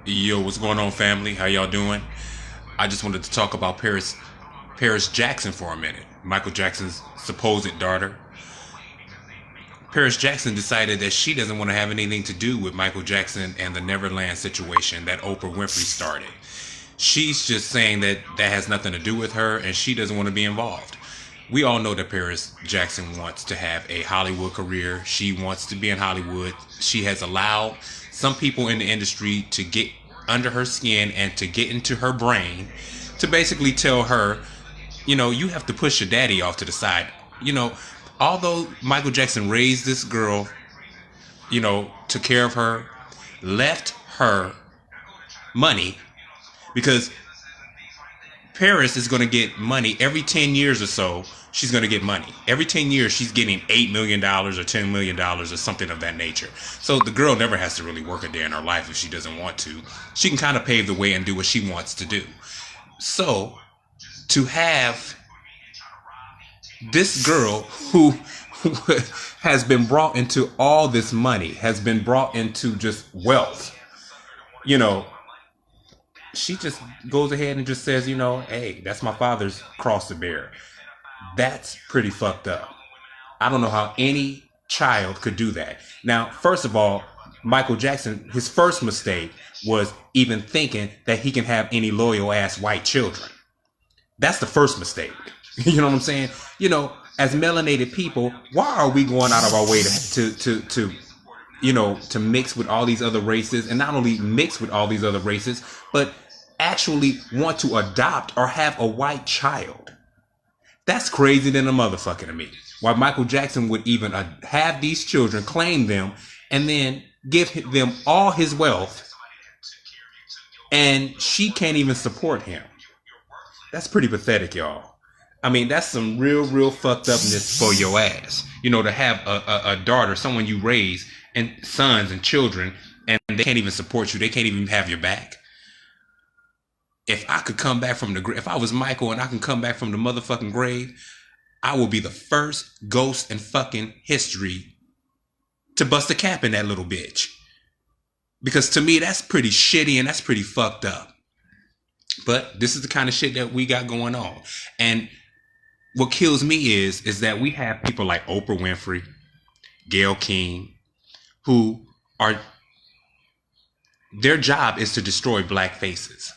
Yo, what's going on, family? How y'all doing? I just wanted to talk about Paris Jackson for a minute. Michael Jackson's supposed daughter. Paris Jackson decided that she doesn't want to have anything to do with Michael Jackson and the Neverland situation that Oprah Winfrey started. She's just saying that that has nothing to do with her and she doesn't want to be involved. We all know that Paris Jackson wants to have a Hollywood career. She wants to be in Hollywood. She has allowed some people in the industry to get under her skin and to get into her brain to basically tell her, you have to push your daddy off to the side. Although Michael Jackson raised this girl, took care of her, left her money because Paris is going to get money every 10 years or so. She's going to get money. Every 10 years, she's getting $8 million or $10 million or something of that nature. So the girl never has to really work a day in her life if she doesn't want to. She can kind of pave the way and do what she wants to do. So to have this girl who has been brought into all this money, has been brought into just wealth, she just goes ahead and just says, hey, that's my father's cross to bear. That's pretty fucked up. I don't know how any child could do that. Now, first of all, Michael Jackson, his first mistake was even thinking that he can have any loyal ass white children. That's the first mistake. You know what I'm saying? As melanated people, why are we going out of our way to mix with all these other races, and not only mix with all these other races, but actually want to adopt or have a white child? That's crazy than a motherfucker to me. Why Michael Jackson would even have these children, claim them, and then give them all his wealth, and she can't even support him. That's pretty pathetic, y'all. I mean, that's some real fucked upness for your ass. To have a daughter, someone you raise, and sons and children, and they can't even support you. They can't even have your back. If I could come back from the grave, if I was Michael and I can come back from the motherfucking grave, I will be the first ghost in fucking history to bust a cap in that little bitch. Because to me, that's pretty shitty and that's pretty fucked up. But this is the kind of shit that we got going on. And what kills me is that we have people like Oprah Winfrey, Gayle King, who are, their job is to destroy black faces.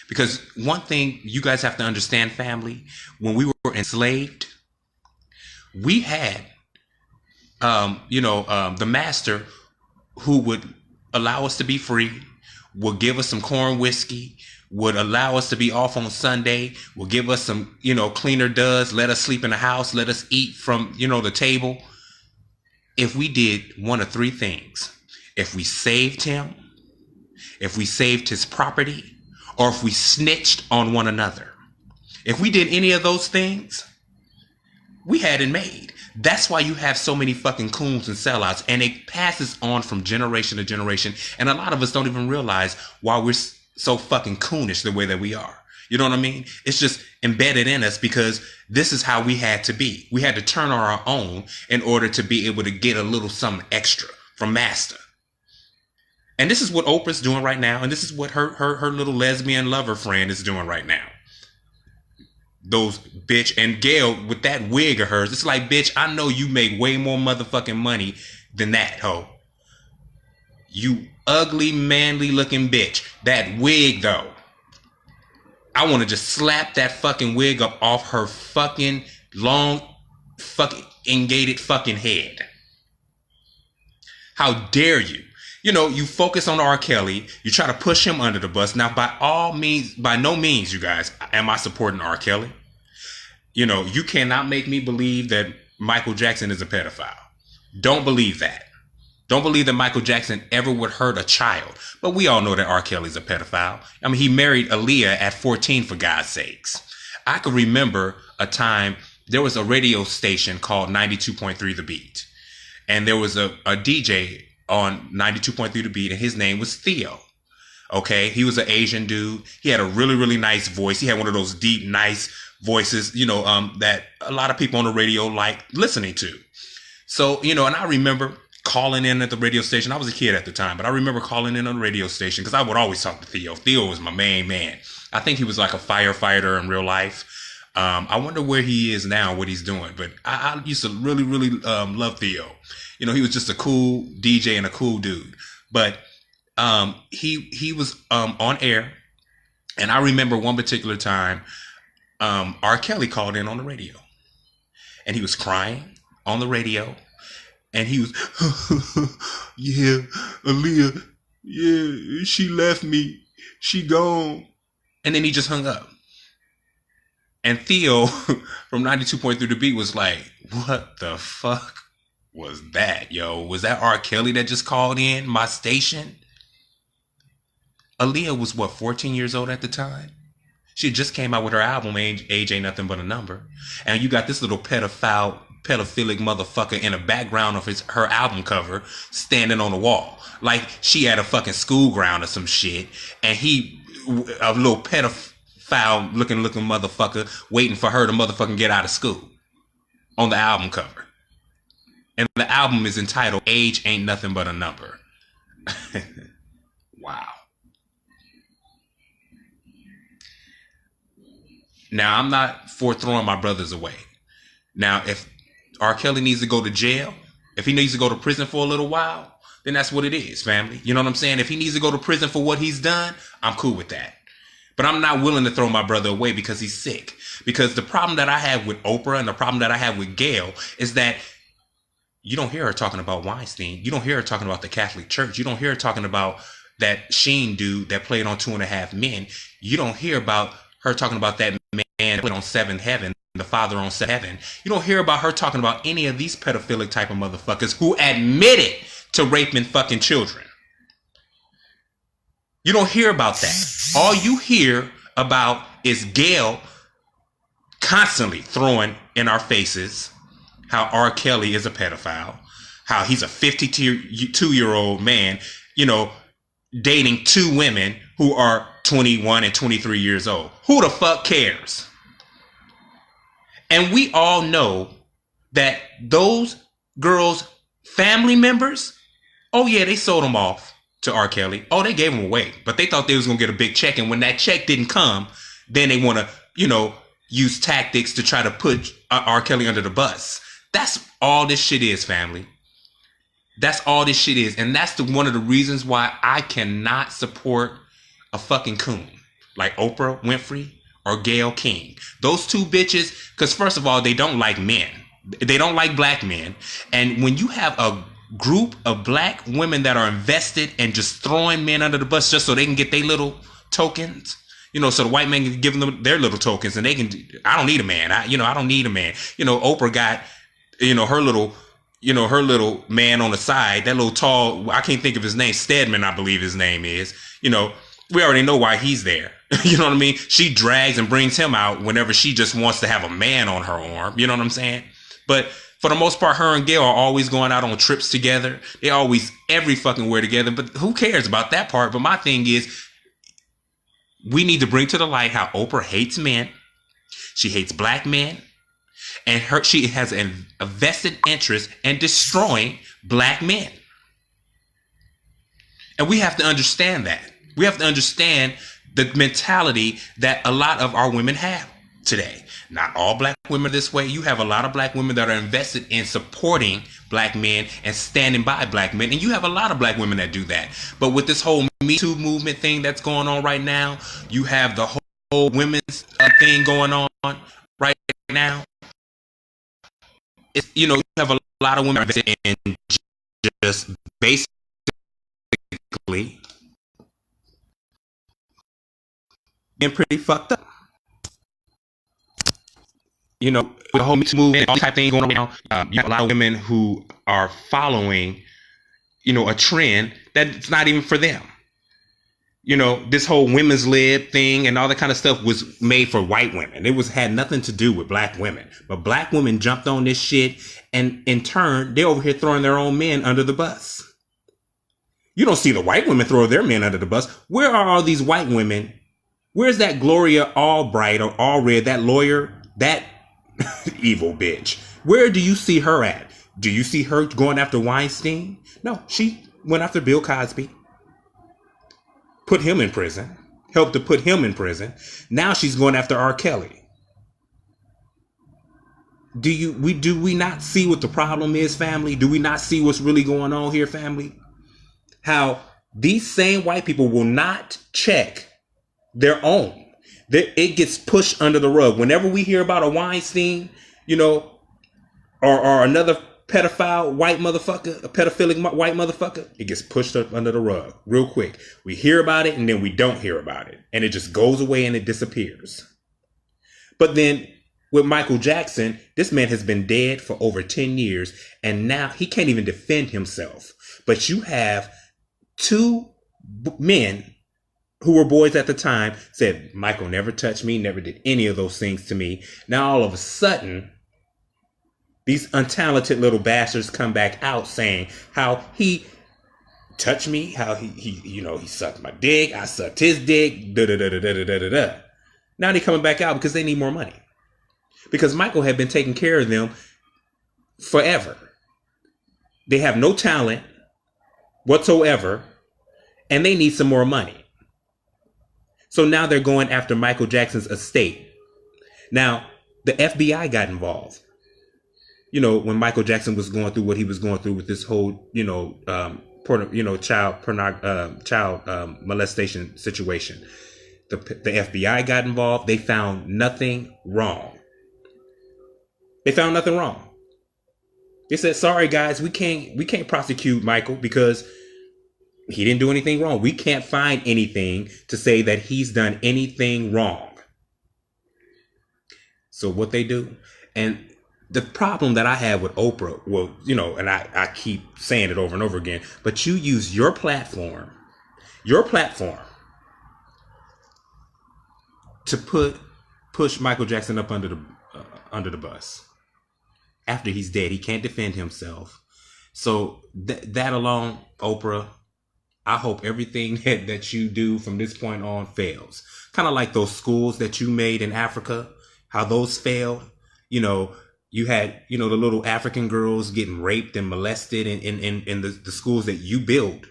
Because one thing you guys have to understand, family, when we were enslaved, we had, the master who would allow us to be free, would give us some corn whiskey, would allow us to be off on Sunday, would give us some, cleaner duds, let us sleep in the house, let us eat from, the table. If we did one of three things, if we saved him, if we saved his property, or if we snitched on one another. If we did any of those things, we had it made. That's why you have so many fucking coons and sellouts, and it passes on from generation to generation. And a lot of us don't even realize why we're so fucking coonish the way that we are. You know what I mean? It's just embedded in us because this is how we had to be. We had to turn on our own in order to be able to get a little something extra from master. And this is what Oprah's doing right now. And this is what her little lesbian lover friend is doing right now. Those bitch and Gayle with that wig of hers. It's like, bitch, I know you make way more motherfucking money than that, hoe. You ugly, manly looking bitch. That wig, though. I want to just slap that fucking wig up off her fucking long, fucking elongated fucking head. How dare you? You focus on R. Kelly. You try to push him under the bus. Now, by no means, you guys, am I supporting R. Kelly. You cannot make me believe that Michael Jackson is a pedophile. Don't believe that. Don't believe that Michael Jackson ever would hurt a child. But we all know that R. Kelly's a pedophile. I mean, he married Aaliyah at 14, for God's sakes. I could remember a time, there was a radio station called 92.3 The Beat. And there was a DJ on 92.3 The Beat, and his name was Theo. Okay, he was an Asian dude. He had a really nice voice. He had one of those deep, nice voices, that a lot of people on the radio like listening to. So, and I remember calling in at the radio station. I was a kid at the time, but I remember calling in on the radio station because I would always talk to Theo. Theo was my main man. I think he was like a firefighter in real life. I wonder where he is now, what he's doing. But I used to really, really love Theo. You know, he was just a cool DJ and a cool dude. But he was on air. And I remember one particular time, R. Kelly called in on the radio. And he was crying on the radio. And he was, yeah, Aaliyah, yeah, she left me. She gone. And then he just hung up. And Theo from 92.3 The Beat was like, what the fuck was that, yo? Was that R. Kelly that just called in my station? Aaliyah was, what, 14 years old at the time? She just came out with her album, Age Ain't Nothing But a Number. And you got this little pedophilic motherfucker in the background of her album cover standing on the wall. Like she had a fucking school ground or some shit. And he, a little pedophile looking motherfucker, waiting for her to motherfucking get out of school on the album cover. And the album is entitled Age Ain't Nothing But a Number. Wow. Now, I'm not for throwing my brothers away. Now, if R. Kelly needs to go to jail, if he needs to go to prison for a little while, then that's what it is, family. You know what I'm saying? If he needs to go to prison for what he's done, I'm cool with that. But I'm not willing to throw my brother away because he's sick. Because the problem that I have with Oprah and the problem that I have with Gayle is that you don't hear her talking about Weinstein. You don't hear her talking about the Catholic Church. You don't hear her talking about that Sheen dude that played on 2.5 Men. You don't hear about her talking about that man that played on Seventh Heaven, the father on Seventh Heaven. You don't hear about her talking about any of these pedophilic type of motherfuckers who admitted to raping fucking children. You don't hear about that. All you hear about is Gayle constantly throwing in our faces how R. Kelly is a pedophile, how he's a 52-year-old man, you know, dating 2 women who are 21 and 23 years old. Who the fuck cares? And we all know that those girls' family members, oh yeah, they sold them off to R. Kelly. Oh, they gave him away, but they thought they was going to get a big check. And when that check didn't come, then they want to, you know, use tactics to try to put R. Kelly under the bus. That's all this shit is, family. That's all this shit is. And that's one of the reasons why I cannot support a fucking coon like Oprah Winfrey or Gayle King. Those two bitches, because first of all, they don't like men. They don't like black men. And when you have a group of black women that are invested in just throwing men under the bus just so they can get their little tokens, you know, so the white man can give them their little tokens and they can, I don't need a man. I don't need a man. You know, Oprah got, her little man on the side, that little tall, I can't think of his name, Stedman, I believe his name is, we already know why he's there. You know what I mean? She drags and brings him out whenever she just wants to have a man on her arm. You know what I'm saying? But for the most part, her and Gayle are always going out on trips together. They always every fucking where together. But who cares about that part? But my thing is, we need to bring to the light how Oprah hates men. She hates black men. And she has a vested interest in destroying black men. And we have to understand that. We have to understand the mentality that a lot of our women have today. Not all black women are this way. You have a lot of black women that are invested in supporting black men and standing by black men. And you have a lot of black women that do that. But with this whole Me Too movement thing that's going on right now, you have the whole women's thing going on right now. You have a lot of women invested in just basically being pretty fucked up. The whole Me Too movement, all type of thing going on now. You have a lot of women who are following, a trend that's not even for them. This whole women's lib thing and all that kind of stuff was made for white women. It had nothing to do with black women. But black women jumped on this shit, and in turn, they're over here throwing their own men under the bus. You don't see the white women throw their men under the bus. Where are all these white women? Where's that Gloria Albright or Allred, that lawyer, that evil bitch? Where do you see her at? Do you see her going after Weinstein? No, she went after Bill Cosby, put him in prison, helped to put him in prison. Now she's going after R. Kelly. Do we not see what the problem is, family? Do we not see what's really going on here, family? How these same white people will not check their own. It gets pushed under the rug. Whenever we hear about a Weinstein, or another pedophile white motherfucker, a pedophilic white motherfucker, it gets pushed up under the rug real quick. We hear about it and then we don't hear about it. And it just goes away and it disappears. But then with Michael Jackson, this man has been dead for over 10 years and now he can't even defend himself. But you have two men who were boys at the time said, Michael never touched me, never did any of those things to me. Now all of a sudden, these untalented little bastards come back out saying how he touched me, how he sucked my dick, I sucked his dick, da-da-da-da-da-da-da-da. Now they're coming back out because they need more money. Because Michael had been taking care of them forever. They have no talent whatsoever, and they need some more money. So now they're going after Michael Jackson's estate. Now, the FBI got involved. When Michael Jackson was going through what he was going through with this whole, child molestation situation. The FBI got involved. They found nothing wrong. They said, sorry, guys, we can't prosecute Michael because he didn't do anything wrong. We can't find anything to say that he's done anything wrong. So what they do, and the problem that I have with Oprah, and I keep saying it over and over again, but you use your platform to push Michael Jackson up under the bus. After he's dead, he can't defend himself. So that alone, Oprah, I hope everything that you do from this point on fails. Kind of like those schools that you made in Africa, how those failed. You had, the little African girls getting raped and molested in the schools that you built,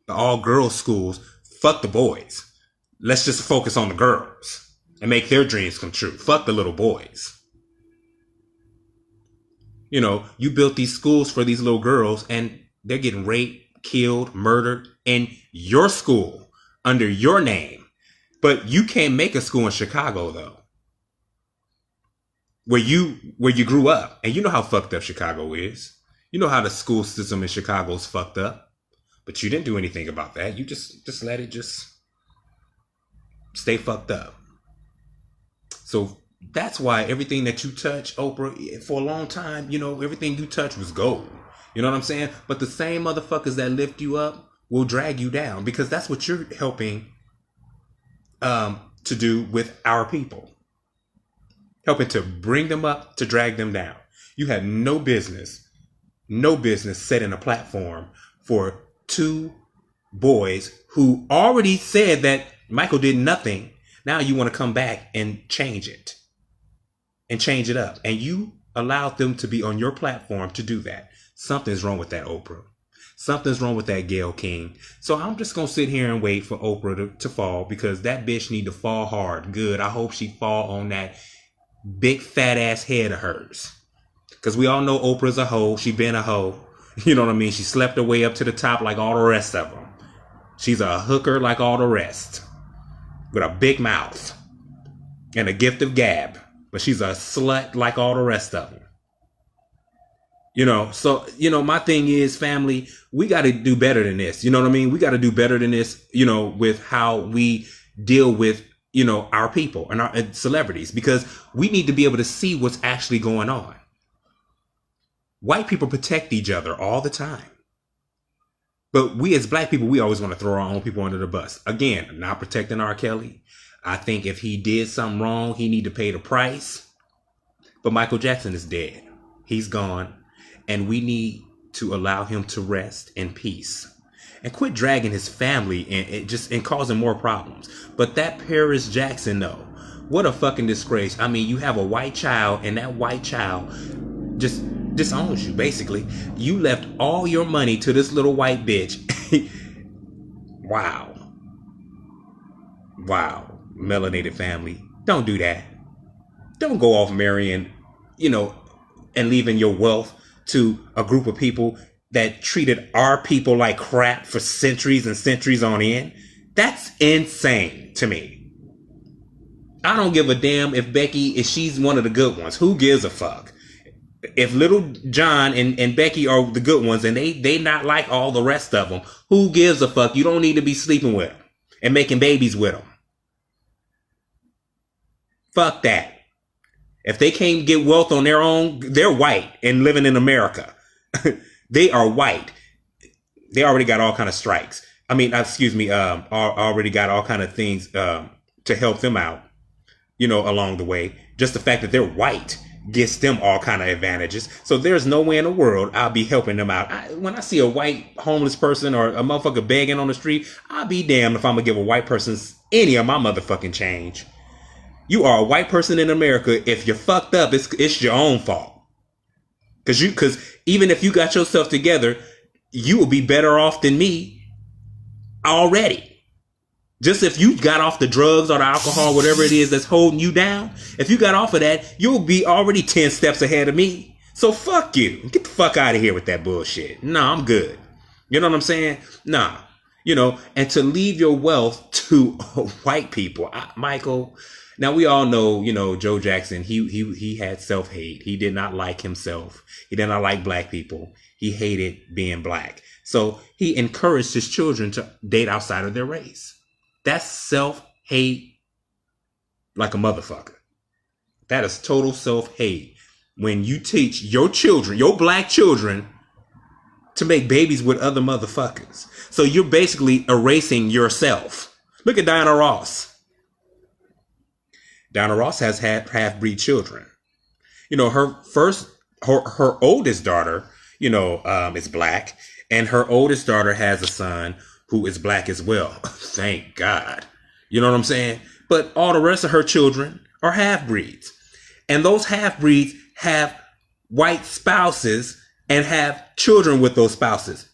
the all girls schools. Fuck the boys. Let's just focus on the girls and make their dreams come true. Fuck the little boys. You built these schools for these little girls and they're getting raped, killed, murdered in your school under your name. But you can't make a school in Chicago, though, where you grew up. And you know how fucked up Chicago is. You know how the school system in Chicago is fucked up. But you didn't do anything about that. You just let it just stay fucked up. So that's why everything that you touch, Oprah, for a long time, everything you touch was gold. You know what I'm saying? But the same motherfuckers that lift you up will drag you down, because that's what you're helping to do with our people. Helping to bring them up, to drag them down. You had no business setting a platform for two boys who already said that Michael did nothing. Now you want to come back and change it. And change it up. And you allowed them to be on your platform to do that. Something's wrong with that, Oprah. Something's wrong with that, Gayle King. So I'm just going to sit here and wait for Oprah to fall, because that bitch need to fall hard. Good. I hope she fall on that big fat ass head of hers. Because we all know Oprah's a hoe. She been a hoe. You know what I mean? She slept her way up to the top like all the rest of them. She's a hooker like all the rest. With a big mouth. And a gift of gab. But she's a slut like all the rest of them. So, my thing is, family, we got to do better than this. You know what I mean? We got to do better than this, with how we deal with, our people and our celebrities, because we need to be able to see what's actually going on. White people protect each other all the time. But we as black people, we always want to throw our own people under the bus. Again, not protecting R. Kelly. I think if he did something wrong, he need to pay the price. But Michael Jackson is dead. He's gone. And we need to allow him to rest in peace. And quit dragging his family and causing more problems. But that Paris Jackson, though, what a fucking disgrace. I mean, you have a white child, and that white child just disowns you, basically. You left all your money to this little white bitch. Wow. Wow. Melanated family. Don't do that. Don't go off marrying, and leaving your wealth to a group of people that treated our people like crap for centuries and centuries on end. That's insane to me. I don't give a damn if she's one of the good ones. Who gives a fuck? If little John and Becky are the good ones and they not like all the rest of them, who gives a fuck? You don't need to be sleeping with them and making babies with them. Fuck that. If they can't get wealth on their own, they're white and living in America. They are white. They already got all kind of strikes. Already got all kind of things to help them out, along the way. Just the fact that they're white gets them all kind of advantages. So there's no way in the world I'll be helping them out. When I see a white homeless person or a motherfucker begging on the street, I'll be damned if I'm gonna give a white person any of my motherfucking change. You are a white person in America. If you're fucked up, it's your own fault. Cause even if you got yourself together, you will be better off than me already. Just if you got off the drugs or the alcohol, whatever it is that's holding you down, if you got off of that, you'll be already 10 steps ahead of me. So fuck you. Get the fuck out of here with that bullshit. Nah, I'm good. You know what I'm saying? Nah. And to leave your wealth to white people. Michael, now we all know, Joe Jackson, he had self-hate. He did not like himself. He did not like black people. He hated being black. So he encouraged his children to date outside of their race. That's self-hate like a motherfucker. That is total self-hate. When you teach your children, your black children, to make babies with other motherfuckers. So you're basically erasing yourself. Look at Diana Ross. Diana Ross has had half-breed children. Her oldest daughter, is black. And her oldest daughter has a son who is black as well. Thank God. You know what I'm saying? But all the rest of her children are half-breeds. And those half-breeds have white spouses and have children with those spouses.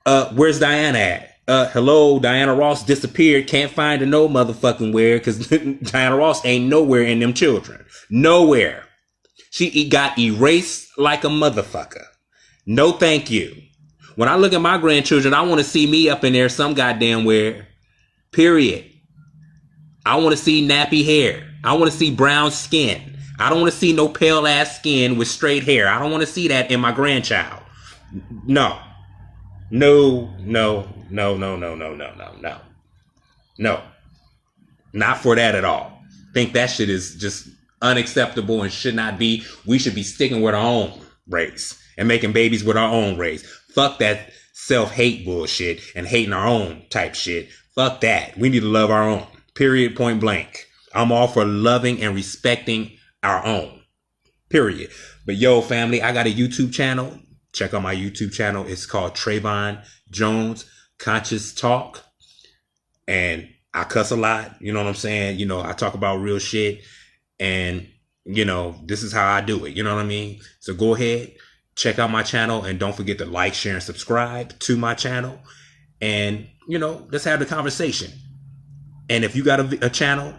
Where's Diana at? Hello, Diana Ross disappeared. Can't find her no motherfucking where, because Diana Ross ain't nowhere in them children. Nowhere. She got erased like a motherfucker. No thank you. When I look at my grandchildren, I want to see me up in there some goddamn where. Period. I want to see nappy hair. I want to see brown skin. I don't want to see no pale ass skin with straight hair. I don't want to see that in my grandchild. No. No. Not for that at all. Think that shit is just unacceptable and should not be. We should be sticking with our own race and making babies with our own race. Fuck that self-hate bullshit and hating our own type shit. Fuck that. We need to love our own. Period. Point blank. I'm all for loving and respecting our own. Period. But yo, family, I got a YouTube channel. Check out my YouTube channel. It's called Trayvon Jones Conscious Talk. And I cuss a lot. You know what I'm saying? I talk about real shit. And, this is how I do it. You know what I mean? So go ahead. Check out my channel and don't forget to like, share, and subscribe to my channel. And, let's have the conversation. And if you got a channel,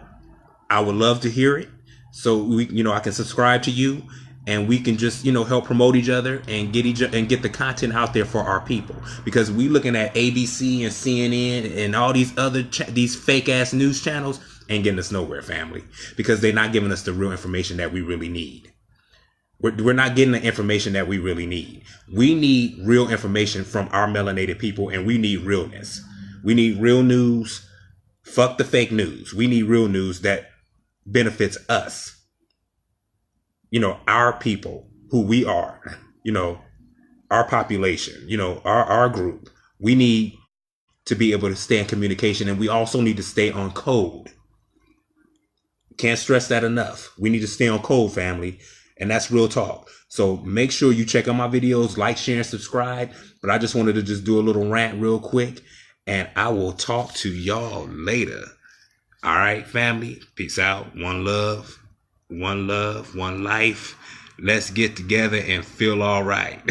I would love to hear it. So I can subscribe to you and we can just, help promote each other and get the content out there for our people. Because we looking at ABC and CNN and all these other these fake ass news channels ain't getting us nowhere, family, because they're not giving us the real information that we really need. We're not getting the information that we really need. We need real information from our melanated people, and we need realness. We need real news. Fuck the fake news. We need real news that benefits us. Our people, who we are, our population, our group. We need to be able to stay in communication, and we also need to stay on code. Can't stress that enough. We need to stay on code, family. And that's real talk. So make sure you check out my videos, like, share, and subscribe. But I just wanted to just do a little rant real quick. And I will talk to y'all later. All right, family. Peace out. One love, one life. Let's get together and feel all right.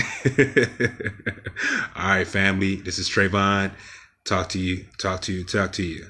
All right, family. This is Trayvon. Talk to you.